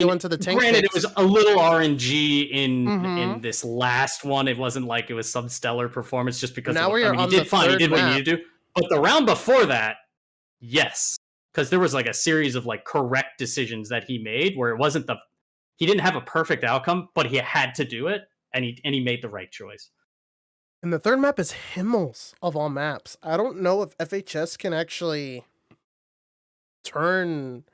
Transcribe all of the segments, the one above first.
go into the tank. Granted, it was a little RNG in this last one. It wasn't like it was some stellar performance just because now he did fine. He did what he needed to do. But the round before that, yes, because there was like a series of like correct decisions that he made where it wasn't he didn't have a perfect outcome, but he had to do it, and he made the right choice. And the third map is Himmels of all maps. I don't know if FHS can actually turn.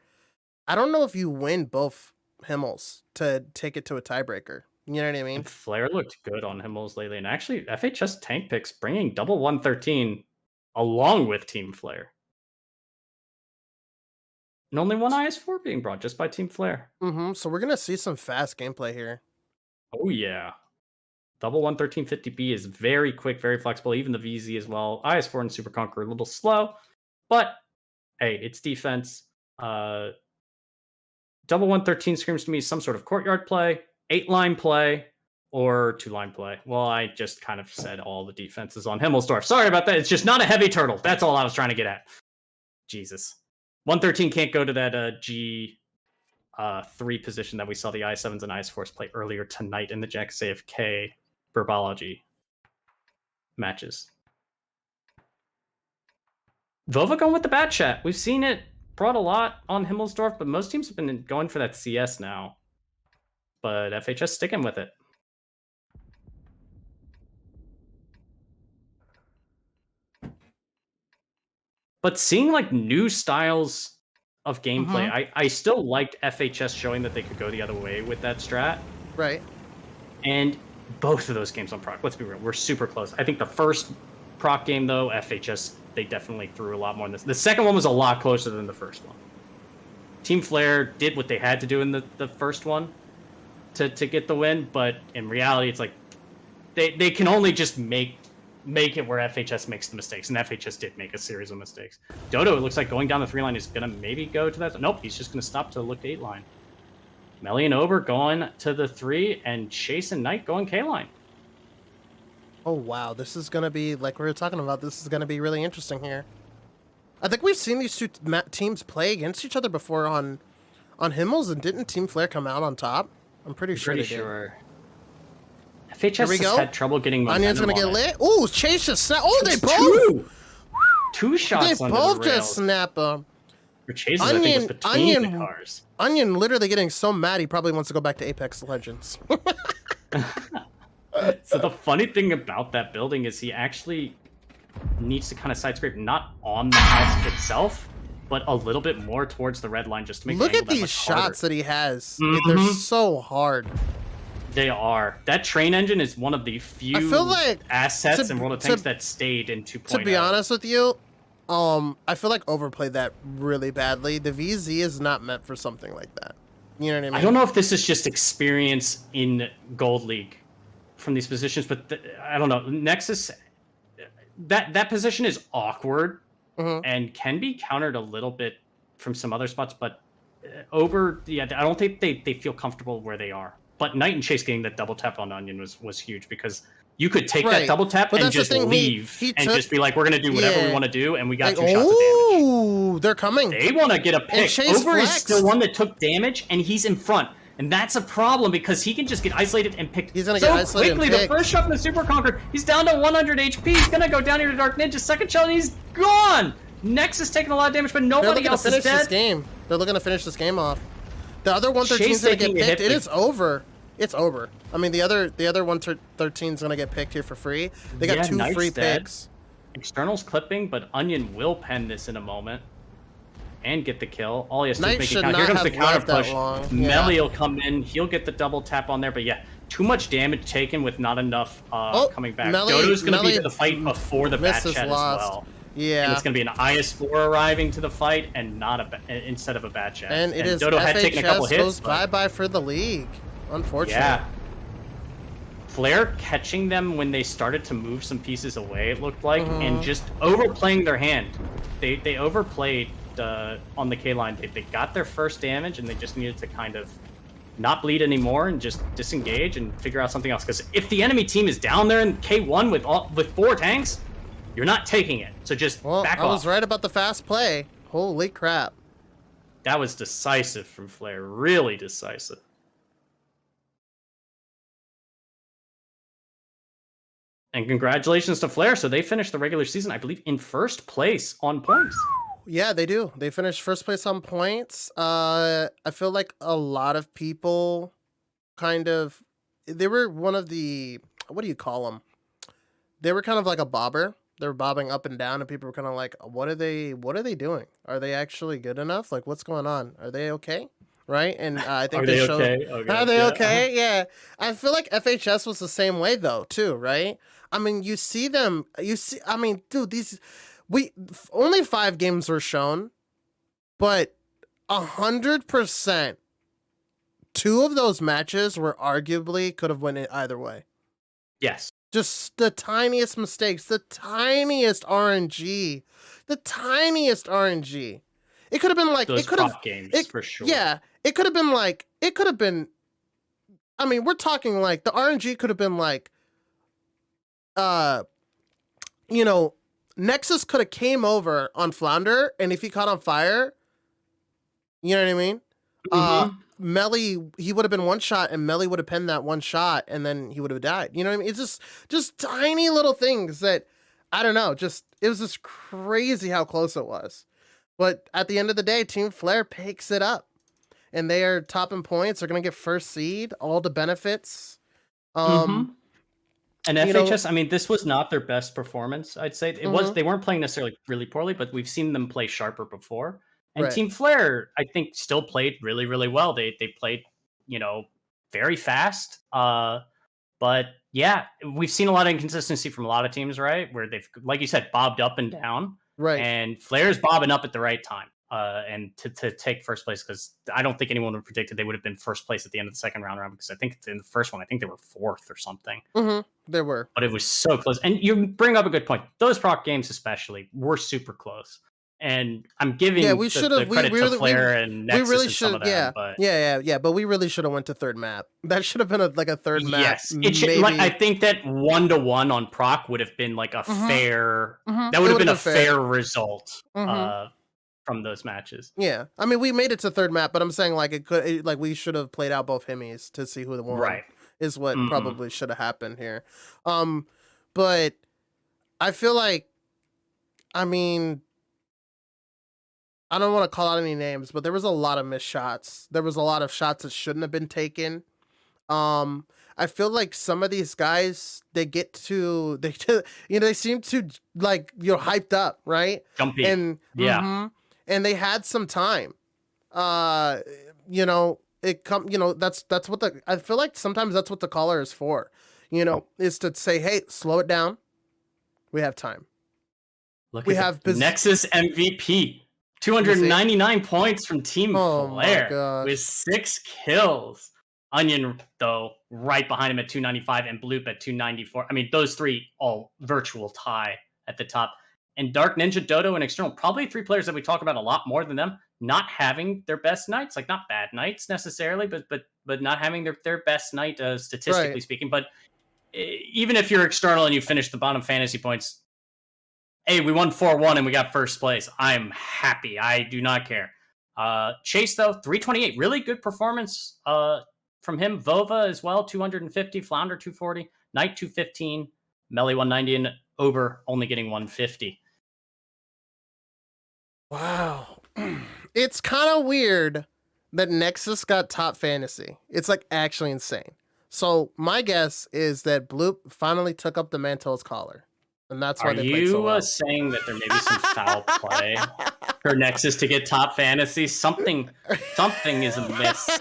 I don't know if you win both Himmels to take it to a tiebreaker. You know what I mean? And Flair looked good on Himmels lately, and actually FHS tank picks bringing double 113 along with Team Flair. And only one IS4 being brought just by Team Flair. So we're going to see some fast gameplay here. Oh, yeah. Double 11350B is very quick, very flexible. Even the VZ as well. IS4 and Super Conqueror a little slow. But, hey, it's defense. Double 113 screams to me some sort of courtyard play, 8-line play, or 2-line play. Well, I just kind of said all the defenses on Himmelsdorf. Sorry about that. It's just not a heavy turtle. That's all I was trying to get at. Jesus. 113 can't go to that G3 position that we saw the I7s and IS4s play earlier tonight in the Jax AFK Burbology matches. Vova going with the bat chat. We've seen it brought a lot on Himmelsdorf, but most teams have been going for that CS now. But FHS sticking with it. But seeing like new styles of gameplay, I still liked FHS showing that they could go the other way with that strat. Right. And both of those games on proc, let's be real, we're super close. I think the first proc game, though, FHS, they definitely threw a lot more than this. The second one was a lot closer than the first one. Team Flair did what they had to do in the first one to get the win, but in reality, it's like they can only just make it where FHS makes the mistakes, and FHS did make a series of mistakes. Dodo, it looks like going down the 3-line is going to maybe go to that. Nope, he's just going to stop to look 8-line. Melly and Ober going to the 3, and Chase and Knight going K-line. Oh, wow. This is going to be, like we were talking about, this is going to be really interesting here. I think we've seen these two teams play against each other before on Himmels, and didn't Team Flair come out on top? I'm pretty sure they did. FHS has had trouble getting momentum. Onion's gonna get lit. Ooh, Chase just snap. Oh, they both. Two shots. They both just snap them. Chase, I think, was between the cars. Onion literally getting so mad he probably wants to go back to Apex Legends. So the funny thing about that building is he actually needs to kind of side scrape not on the house itself, but a little bit more towards the red line just to make. Look at these shots that he has. They're so hard. They are. That train engine is one of the few assets in World of Tanks that stayed in 2.0. To be honest with you, I feel like overplayed that really badly. The VZ is not meant for something like that. You know what I mean? I don't know if this is just experience in Gold League from these positions, but I don't know. Nexus, that position is awkward and can be countered a little bit from some other spots, but Ober, I don't think they feel comfortable where they are. But Knight and Chase getting that double tap on Onion was huge because you could take that double tap and just leave and just be like, we're going to do whatever we want to do, and we got 2 shots of damage. Ooh, they're coming. They want to get a pick. Ober is still one that took damage, and he's in front. And that's a problem because he can just get isolated and picked so quickly. The first shot from the Super Conqueror, he's down to 100 HP. He's going to go down here to Dark Ninja. Second shot, he's gone. Nexus taking a lot of damage, but nobody else is dead. They're looking to finish this game off. The other 113 is going to get picked. It is over. It's over. I mean, the other 113 is going to get picked here for free. They got 2 free picks. External's clipping, but Onion will pen this in a moment and get the kill. All he has to do is make it count. Here comes the counter push. Melly will come in. He'll get the double tap on there, but yeah, too much damage taken with not enough coming back. Dodo's going to be to the fight before the bat chat as well. Yeah, and it's going to be an IS4 arriving to the fight and not instead of a bat chat. And it is Dodo had taken a couple hits. Goes bye-bye for the league. Unfortunately. Yeah. Flair catching them when they started to move some pieces away, it looked like, and just overplaying their hand. They overplayed on the K line. They got their first damage, and they just needed to kind of not bleed anymore and just disengage and figure out something else. Because if the enemy team is down there in K1 with 4 tanks, you're not taking it. So just back off. I was right about the fast play. Holy crap. That was decisive from Flair. Really decisive. And congratulations to Flair. So they finished the regular season, I believe, in first place on points. Yeah, they do. They finished first place on points. I feel like a lot of people kind of they were one of the what do you call them? They were kind of like a bobber. They were bobbing up and down, and people were kind of like, "What are they? What are they doing? Are they actually good enough? Like, what's going on? Are they okay?" Right? And I think Are they they showed. okay? Oh, Are good. they Yeah. okay? Yeah. I feel like FHS was the same way though, too. Right? I mean, you see them. You see. I mean, dude, these only 5 games were shown, but 100%. Two of those matches were arguably could have went it either way. Yes. Just the tiniest mistakes, the tiniest RNG, the tiniest RNG. It could have been like Those it could have prop games it for sure. yeah, it could have been like it could have been I mean, we're talking like the RNG could have been like uh you know, Nexus could have came over on Flounder and if he caught on fire, you know what I mean? Uh Mm-hmm. Melly, he would have been one shot and Melly would have pinned that one shot and then he would have died. You know what I mean? It's just tiny little things that I don't know, just it was just crazy how close it was. But at the end of the day, Team Flare picks it up. And they are topping points. They're gonna get first seed, all the benefits. Mm-hmm. Um, And you know, FHS, I mean, this was not their best performance, I'd say. It was mhm, they weren't playing necessarily really poorly, but we've seen them play sharper before. And right. Team Flare, I think, still played really, really well. They played, very fast. But yeah, we've seen a lot of inconsistency from a lot of teams, right? Where they've, like you said, bobbed up and down, Right. and Flair's bobbing up at the right time. And to take first place, because I don't think anyone would have predicted they would have been first place at the end of the second round, because I think in the first one, I think they were fourth or something. There were. But it was so close. And you bring up a good point. Those proc games, especially, were super close. And I'm Yeah, giving we should the have. credit to Flair and We Nexus really and some should. of them, Yeah, but yeah. But we really should have went to third map. That should have been a third map. yes, it should. Like, I Maybe. think that 1-1 on proc would have been like a Mm-hmm. fair. Mm-hmm. That would It have would have been a been fair. fair result Mm-hmm. from those matches. Yeah. I mean, we made it to third map, but I'm saying like like we should have played out both Hemis to see who the won. Right. Is what Hmm. probably should have happened here. Um, but I feel like, I mean, I don't want to call out any names, but there was a lot of missed shots. There was a lot of shots that shouldn't have been taken. I feel like some of these guys they seem to like hyped up, right? Jumpy. And Yeah. and they had some time. Uh, that's what I feel like sometimes that's what the caller is for. Is to say, hey, slow it down. We have time. Look We at have the Nexus MVP. Let me see. 299 points from Team Oh my Flare with gosh. 6 kills. Onion, though, right behind him at 295 and Bloop at 294. I mean, those three all virtual tie at the top. And Dark Ninja, Dodo, and External, probably 3 players that we talk about a lot more than them, not having their best nights. Like, not bad nights necessarily, but not having their best night, statistically Right. speaking. But even if you're External and you finish the bottom fantasy points, hey, we won 4-1 and we got first place. I'm happy. I do not care. Chase, though, 328. Really good performance from him. Vova as well, 250. Flounder, 240. Knight, 215. Melly, 190. And Ober only getting 150. Wow. It's kind of weird that Nexus got top fantasy. It's like actually insane. So my guess is that Bloop finally took up the Mantel's collar. And that's why Are they played so you well. saying that there may be some foul play for Nexus to get top fantasy? Something is amiss.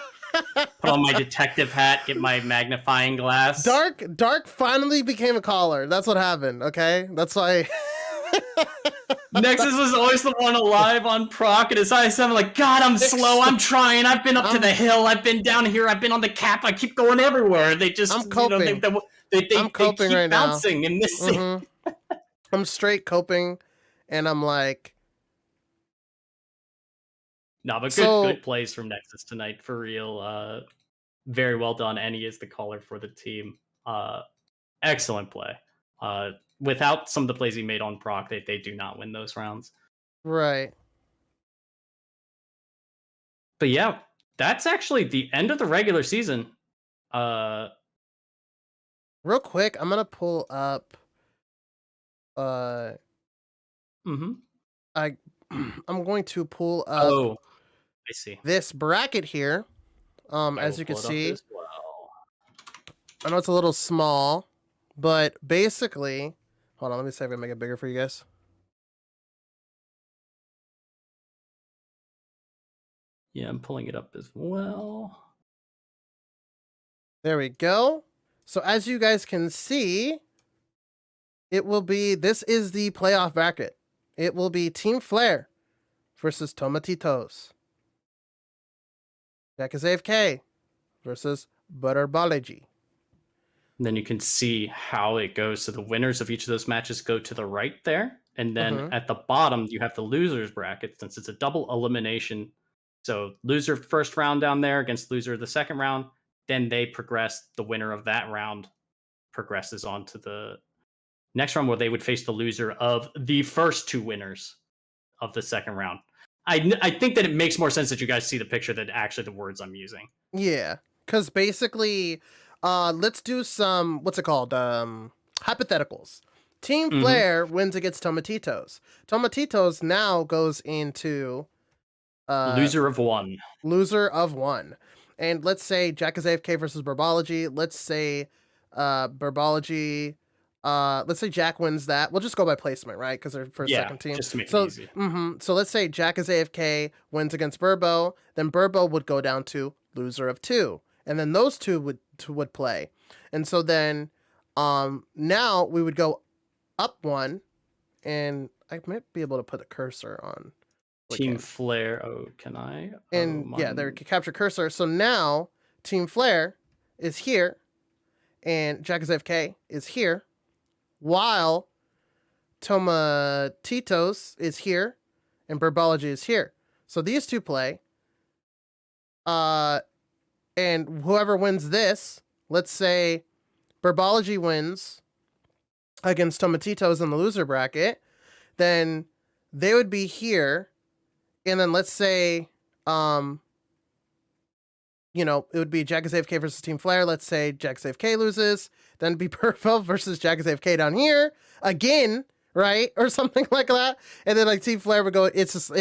Put on my detective hat, get my magnifying glass. Dark finally became a caller. That's what happened, okay? That's why Nexus was always the one alive on proc, and as I said, I'm like, God, I'm slow, I'm trying, I've been up to the hill, I've been down here, I've been on the cap, I keep going everywhere. They just, I'm coping. they I'm coping keep right bouncing now. and missing. Mm-hmm. I'm straight coping, and I'm like, No, but so, good plays from Nexus tonight, for real. Very well done, and he is the caller for the team. Excellent play. Without some of the plays he made on proc, they do not win those rounds. right. But yeah, that's actually the end of the regular season. Uh, Real quick, I'm gonna pull up. Uh, mm-hmm. I I'm going to pull up Oh, I see. this bracket here. I As will you can pull it up see, as well. I know it's a little small, but basically, hold on. Let me see if I can make it bigger for you guys. Yeah, I'm pulling it up as well. There we go. So as you guys can see, it will be. This is the playoff bracket. It will be Team Flare versus Tomatitos. Jack is AFK versus Butterbology. And then you can see how it goes. So the winners of each of those matches go to the right there. And then at the bottom, you have the losers bracket since it's a double elimination. So loser first round down there against loser of the second round. Then they progress. The winner of that round progresses on to the next round where they would face the loser of the first two winners of the second round. I think that it makes more sense that you guys see the picture than actually the words I'm using. Yeah, because basically, let's do some, what's it called? Hypotheticals. Team Flare wins against Tomatitos. Tomatitos now goes into Loser of one. loser of one. And let's say Jack is AFK versus Burbology. Let's say Burbology. Let's say Jack wins that. We'll just go by placement, right? Because they're first, second team. Just to make So, it easy. So let's say Jack is AFK, wins against Burbo. Then Burbo would go down to loser of two, and then those two would play. And so then, now we would go up one, and I might be able to put a cursor on. Team Flare. Oh, can I? And yeah, there, capture cursor. So now Team Flare is here, and Jack is AFK is here, while Tomatitos is here, and Burbology is here. So these two play. And whoever wins this, let's say Burbology wins against Tomatitos in the loser bracket, then they would be here. And then let's say, it would be Jack is AFK versus Team Flare. Let's say Jack is AFK loses, then be Purple versus Jack is AFK down here again, right? Or something like that. And then like Team Flare would go, it's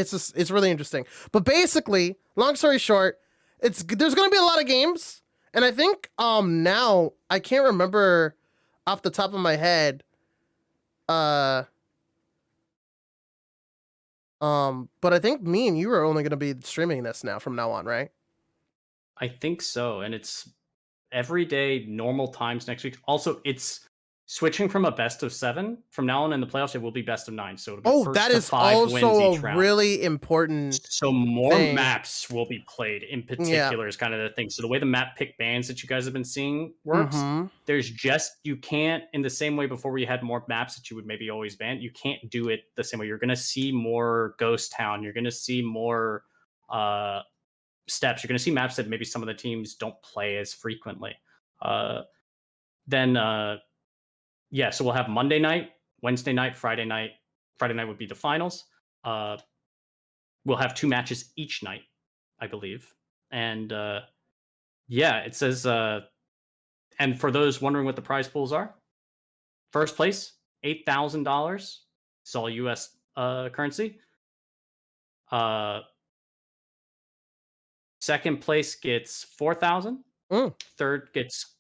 really interesting. But basically, long story short, there's going to be a lot of games. And I think, now I can't remember off the top of my head, but I think me and you are only going to be streaming this now from now on, right? I think so. And it's every day, normal times next week. Also, it's switching from a best of 7 from now on in the playoffs. It will be best of 9. So it'll be first that to is 5 wins also each a round. really important. So more thing. maps will be played in particular is kind of the thing. So the way the map pick bans that you guys have been seeing works, there's just, you can't, in the same way before we had more maps that you would maybe always ban, you can't do it the same way. You're going to see more Ghost Town. You're going to see more steps. You're going to see maps that maybe some of the teams don't play as frequently. Yeah, so we'll have Monday night, Wednesday night, Friday night. Friday night would be the finals. We'll have 2 matches each night, I believe. And yeah, it says, and for those wondering what the prize pools are, first place, $8,000. It's all US currency. Second place gets 4,000. Third gets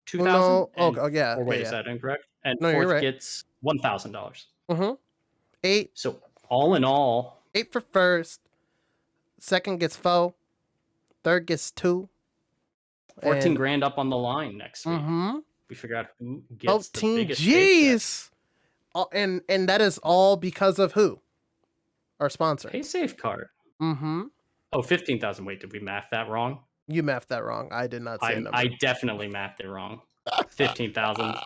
2,000. No. Oh, yeah. Or wait, yeah, is that incorrect? And no, fourth right. gets $1,000. 8. So all in all, 8 for first. Second gets 4. Third gets 2. 14 grand up on the line next week. We figure out who gets the biggest G's. And that is all because of who? Our sponsor. PaySafeCard. Oh, 15,000. Wait, did we math that wrong? You mathed that wrong. I did not say a number. I definitely mathed it wrong. 15,000.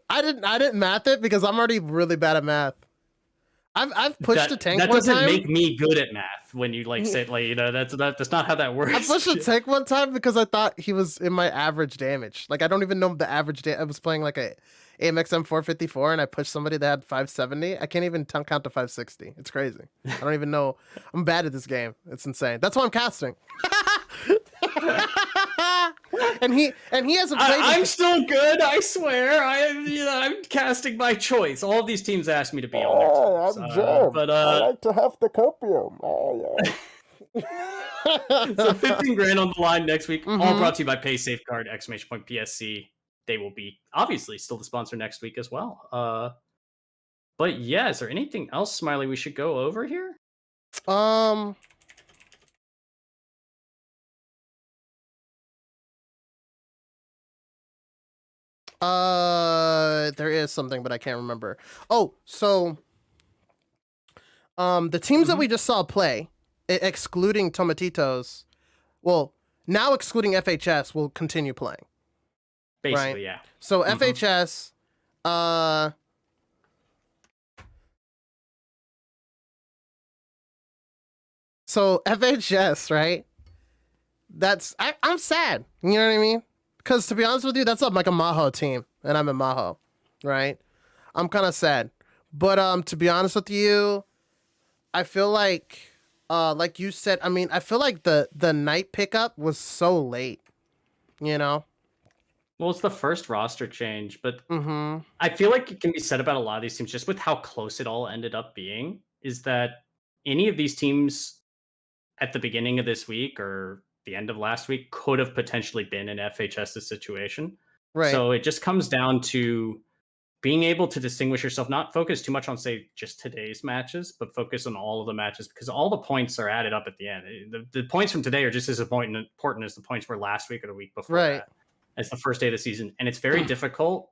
I didn't math it because I'm already really bad at math. I've pushed a tank That one doesn't time. make me good at math when you like say like that's not how that works. I pushed a tank one time because I thought he was in my average damage. Like I don't even know the average damage. I was playing like a AMXM 454 and I pushed somebody that had 570. I can't even count to 560. It's crazy. I don't even know. I'm bad at this game. It's insane. That's why I'm casting. and he hasn't played. I'm still good. I swear. I'm casting by choice. All of these teams asked me to be on their teams. I'm Jim. But I like to have the copium. So 15 grand on the line next week. All brought to you by PaySafeCard, !PSC. They will be obviously still the sponsor next week as well. But yeah, is there anything else, Smiley, we should go over here? There is something, but I can't remember. Oh, so the teams that we just saw play, excluding Tomatitos, well, now excluding FHS, will continue playing. Basically, right? Yeah. So FHS, so FHS, right? I'm sad. You know what I mean? Because to be honest with you, that's like a Maho team, and I'm in Maho, right? I'm kind of sad, but to be honest with you, I feel like you said, I mean, I feel like the night pickup was so late, you know. Well, it's the first roster change, but I feel like it can be said about a lot of these teams, just with how close it all ended up being, is that any of these teams at the beginning of this week or the end of last week could have potentially been in FHS's situation. Right. So it just comes down to being able to distinguish yourself, not focus too much on, say, just today's matches, but focus on all of the matches, because all the points are added up at the end. The points from today are just as important as the points were last week or the week before that. It's the first day of the season, and it's very difficult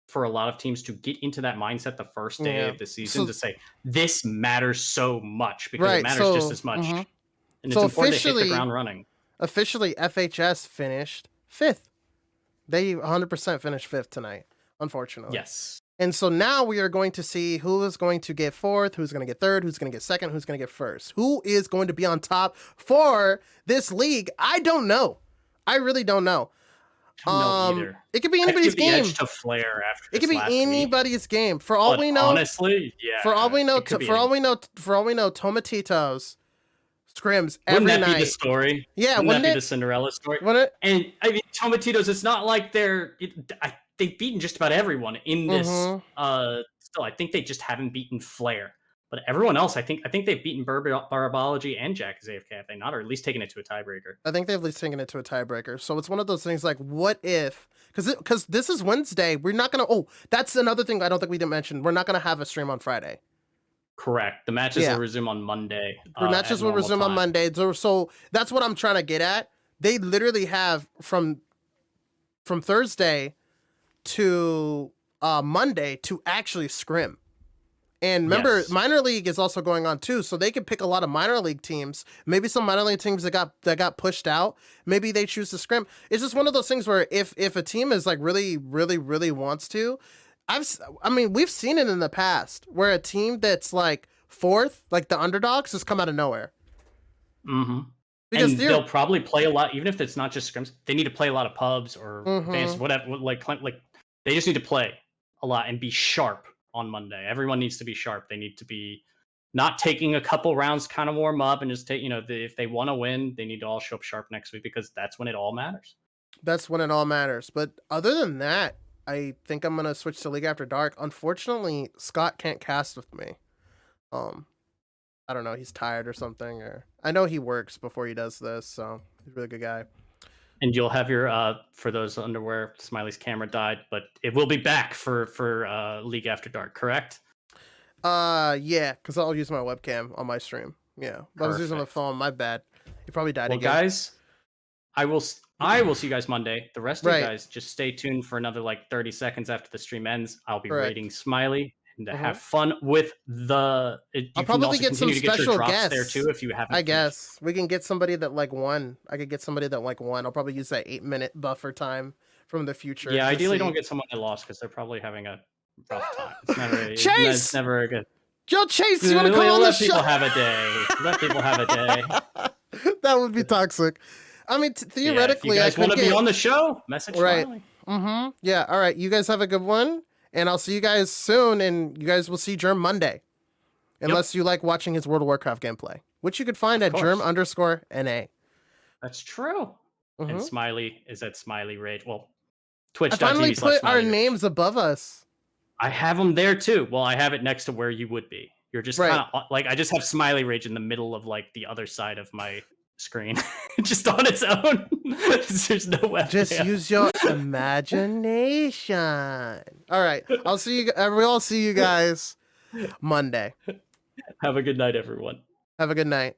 for a lot of teams to get into that mindset the first day of the season to say, this matters so much, because it matters just as much. And it's important to hit the ground running. Officially, FHS finished 5th. They 100% finished 5th tonight, unfortunately. Yes. And so now we are going to see who is going to get 4th, who's going to get 3rd, who's going to get 2nd, who's going to get 1st. Who is going to be on top for this league? I don't know. I really don't know. No, either. It could be anybody's game. Edge to Flair after it could be anybody's game. For all we know, honestly, yeah. For all we know, Tomatitos scrims every night. Wouldn't that be the story? Yeah, wouldn't that be the Cinderella story? And I mean, Tomatitos, it's not like they've beaten just about everyone in this. Still, I think they just haven't beaten Flair. But everyone else, I think they've beaten Barbology and Jack AFK, have they not? Or at least taken it to a tiebreaker. I think they've at least taken it to a tiebreaker. So it's one of those things like, what if... Because this is Wednesday. We're not going to... Oh, that's another thing I don't think we didn't mention. We're not going to have a stream on Friday. Correct. The matches will resume on Monday. The matches will resume on Monday. So that's what I'm trying to get at. They literally have from Thursday to Monday to actually scrim. And remember, minor league is also going on too, so they can pick a lot of minor league teams. Maybe some minor league teams that got pushed out. Maybe they choose to scrim. It's just one of those things where if a team is like really, really, really wants to, we've seen it in the past where a team that's like 4th, like the underdogs, just come out of nowhere. Because they'll probably play a lot, even if it's not just scrims. They need to play a lot of pubs or advanced, whatever. Like they just need to play a lot and be sharp on Monday. Everyone needs to be sharp. They need to be not taking a couple rounds, kind of warm up, and just take, if they want to win, they need to all show up sharp next week, because that's when it all matters. That's when it all matters. But other than that, I think I'm going to switch to League After Dark. Unfortunately, Scott can't cast with me. I don't know. He's tired or something, or I know he works before he does this, so he's a really good guy. And you'll have your, for those underwear, Smiley's camera died, but it will be back for League After Dark, correct? Yeah, because I'll use my webcam on my stream. Yeah, I was using my phone. My bad. He probably died again. Well, guys, I will see you guys Monday. The rest of you guys, just stay tuned for another 30 seconds after the stream ends. I'll be rating Smiley. To have fun with the... I'll probably get some special guests there too if you haven't. I guess we can get somebody that won. I could get somebody that won. I'll probably use that 8-minute buffer time from the future. Yeah, ideally don't get someone that lost, because they're probably having a rough time. It's never, Chase! It's never a good... Yo, Chase, you want to come on the Let show? people have a day. Let people have a day. That would be toxic. I mean, theoretically, if you guys want to be on the show, message right. Smiley. Yeah. All right. You guys have a good one, and I'll see you guys soon. And you guys will see Germ Monday, unless you like watching his World of Warcraft gameplay, which you could find at Germ_NA. That's true. And Smiley is at Smiley Rage. Well, I finally put our names above us. I have them there too. Well, I have it next to where you would be. You're just kind of like, I just have Smiley Rage in the middle of like the other side of my screen, just on its own. There's no webcam. Just use your imagination. All right, I'll see you. We'll see you guys Monday. Have a good night, everyone. Have a good night.